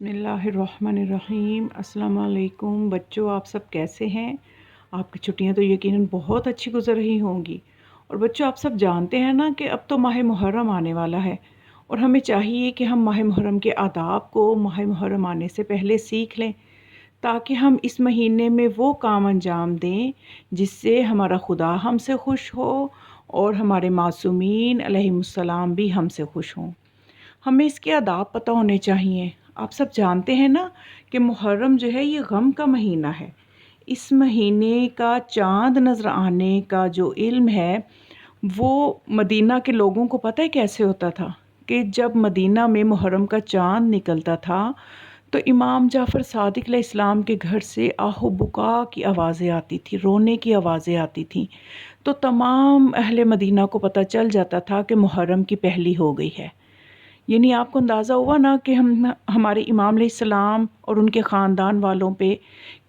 بسم اللہ الرحمن الرحیم۔ السلام علیکم بچوں، آپ سب کیسے ہیں؟ آپ کی چھٹیاں تو یقیناً بہت اچھی گزر رہی ہوں گی۔ اور بچوں، آپ سب جانتے ہیں نا کہ اب تو ماہ محرم آنے والا ہے، اور ہمیں چاہیے کہ ہم ماہ محرم کے آداب کو ماہ محرم آنے سے پہلے سیکھ لیں، تاکہ ہم اس مہینے میں وہ کام انجام دیں جس سے ہمارا خدا ہم سے خوش ہو اور ہمارے معصومین علیہم السلام بھی ہم سے خوش ہوں۔ ہمیں اس کے آداب پتہ ہونے چاہیے۔ آپ سب جانتے ہیں نا کہ محرم جو ہے یہ غم کا مہینہ ہے۔ اس مہینے کا چاند نظر آنے کا جو علم ہے وہ مدینہ کے لوگوں کو پتہ ہے کیسے ہوتا تھا کہ جب مدینہ میں محرم کا چاند نکلتا تھا تو امام جعفر صادق علیہ السلام کے گھر سے آہ و بکا کی آوازیں آتی تھی، رونے کی آوازیں آتی تھیں، تو تمام اہل مدینہ کو پتہ چل جاتا تھا کہ محرم کی پہلی ہو گئی ہے۔ یعنی آپ کو اندازہ ہوا نا کہ ہمارے امام علیہ السلام اور ان کے خاندان والوں پہ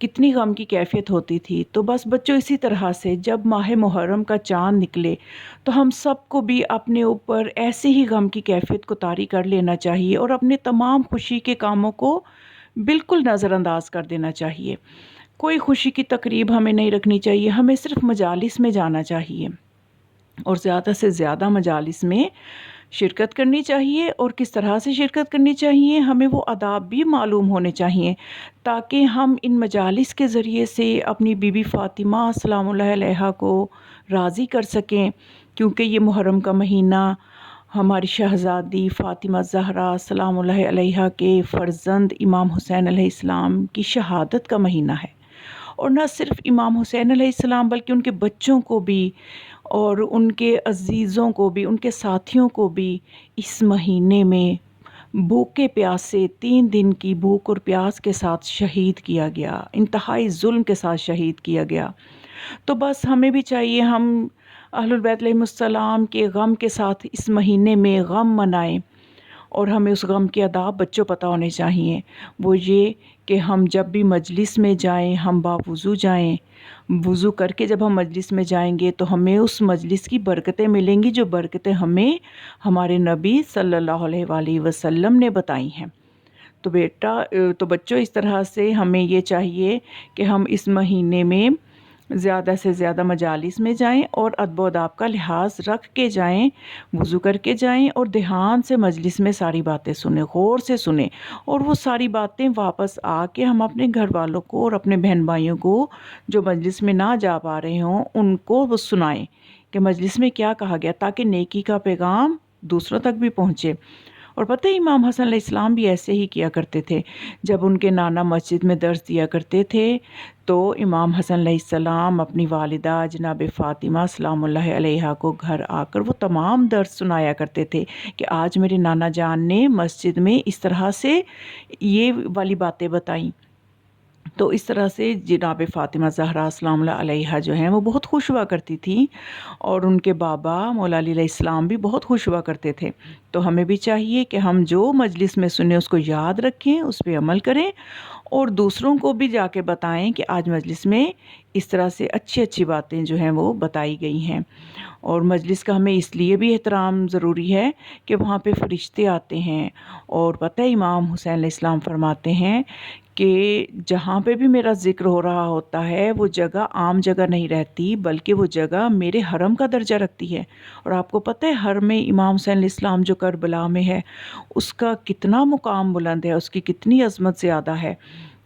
کتنی غم کی کیفیت ہوتی تھی۔ تو بس بچوں، اسی طرح سے جب ماہ محرم کا چاند نکلے تو ہم سب کو بھی اپنے اوپر ایسے ہی غم کی کیفیت کو طاری کر لینا چاہیے اور اپنے تمام خوشی کے کاموں کو بالکل نظر انداز کر دینا چاہیے۔ کوئی خوشی کی تقریب ہمیں نہیں رکھنی چاہیے، ہمیں صرف مجالس میں جانا چاہیے اور زیادہ سے زیادہ مجالس میں شرکت کرنی چاہیے۔ اور کس طرح سے شرکت کرنی چاہیے، ہمیں وہ آداب بھی معلوم ہونے چاہیے تاکہ ہم ان مجالس کے ذریعے سے اپنی بی بی فاطمہ سلام اللہ علیہا کو راضی کر سکیں، کیونکہ یہ محرم کا مہینہ ہماری شہزادی فاطمہ زہرا سلام اللہ علیہا کے فرزند امام حسین علیہ السلام کی شہادت کا مہینہ ہے۔ اور نہ صرف امام حسین علیہ السلام بلکہ ان کے بچوں کو بھی اور ان کے عزیزوں کو بھی، ان کے ساتھیوں کو بھی اس مہینے میں بھوکے پیاسے 3 دن کی بھوک اور پیاس کے ساتھ شہید کیا گیا، انتہائی ظلم کے ساتھ شہید کیا گیا۔ تو بس ہمیں بھی چاہیے ہم اہل البیت علیہم السلام کے غم کے ساتھ اس مہینے میں غم منائیں، اور ہمیں اس غم کے آداب بچوں پتہ ہونے چاہیے۔ وہ یہ کہ ہم جب بھی مجلس میں جائیں ہم باوضو جائیں، وضو کر کے جب ہم مجلس میں جائیں گے تو ہمیں اس مجلس کی برکتیں ملیں گی، جو برکتیں ہمیں ہمارے نبی صلی اللہ علیہ وآلہ وسلم نے بتائی ہیں۔ تو بچوں، اس طرح سے ہمیں یہ چاہیے کہ ہم اس مہینے میں زیادہ سے زیادہ مجالس میں جائیں اور ادب و آداب کا لحاظ رکھ کے جائیں، وضو کر کے جائیں اور دھیان سے مجلس میں ساری باتیں سنیں، غور سے سنیں، اور وہ ساری باتیں واپس آ کے ہم اپنے گھر والوں کو اور اپنے بہن بھائیوں کو جو مجلس میں نہ جا پا رہے ہوں ان کو وہ سنائیں کہ مجلس میں کیا کہا گیا، تاکہ نیکی کا پیغام دوسروں تک بھی پہنچے۔ اور پتہ ہے امام حسن علیہ السلام بھی ایسے ہی کیا کرتے تھے۔ جب ان کے نانا مسجد میں درس دیا کرتے تھے تو امام حسن علیہ السلام اپنی والدہ جناب فاطمہ سلام اللہ علیہا کو گھر آ کر وہ تمام درس سنایا کرتے تھے کہ آج میرے نانا جان نے مسجد میں اس طرح سے یہ والی باتیں بتائیں۔ تو اس طرح سے جناب فاطمہ زہرا سلام اللہ علیہا جو ہیں وہ بہت خوش ہوا کرتی تھیں، اور ان کے بابا مولا علی علیہ السلام بھی بہت خوش ہوا کرتے تھے۔ تو ہمیں بھی چاہیے کہ ہم جو مجلس میں سنیں اس کو یاد رکھیں، اس پہ عمل کریں، اور دوسروں کو بھی جا کے بتائیں کہ آج مجلس میں اس طرح سے اچھی اچھی باتیں جو ہیں وہ بتائی گئی ہیں۔ اور مجلس کا ہمیں اس لیے بھی احترام ضروری ہے کہ وہاں پہ فرشتے آتے ہیں، اور پتہ ہے امام حسین علیہ السلام فرماتے ہیں کہ جہاں پہ بھی میرا ذکر ہو رہا ہوتا ہے وہ جگہ عام جگہ نہیں رہتی، بلکہ وہ جگہ میرے حرم کا درجہ رکھتی ہے۔ اور آپ کو پتہ ہے حرم میں امام حسین علیہ السلام جو کربلا میں ہے اس کا کتنا مقام بلند ہے، اس کی کتنی عظمت زیادہ ہے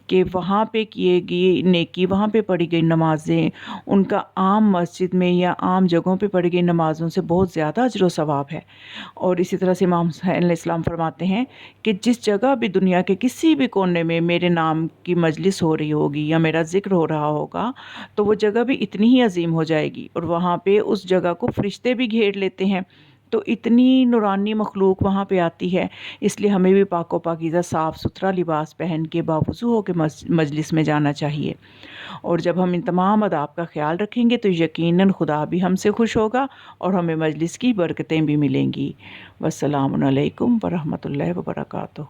کہ وہاں پہ کیے گئی نیکی، وہاں پہ پڑھی گئی نمازیں ان کا عام مسجد میں یا عام جگہوں پہ پڑھی گئی نمازوں سے بہت زیادہ اجر و ثواب ہے۔ اور اسی طرح سے امام حسین علیہ السلام فرماتے ہیں کہ جس جگہ بھی دنیا کے کسی بھی کونے میں میرے نام کی مجلس ہو رہی ہوگی یا میرا ذکر ہو رہا ہوگا تو وہ جگہ بھی اتنی ہی عظیم ہو جائے گی، اور وہاں پہ اس جگہ کو فرشتے بھی گھیر لیتے ہیں، تو اتنی نورانی مخلوق وہاں پہ آتی ہے۔ اس لیے ہمیں بھی پاک و پاکیزہ صاف ستھرا لباس پہن کے باوضو ہو کے مجلس میں جانا چاہیے۔ اور جب ہم ان تمام آداب کا خیال رکھیں گے تو یقیناً خدا بھی ہم سے خوش ہوگا اور ہمیں مجلس کی برکتیں بھی ملیں گی۔ والسلام علیکم ورحمۃ اللہ وبرکاتہ۔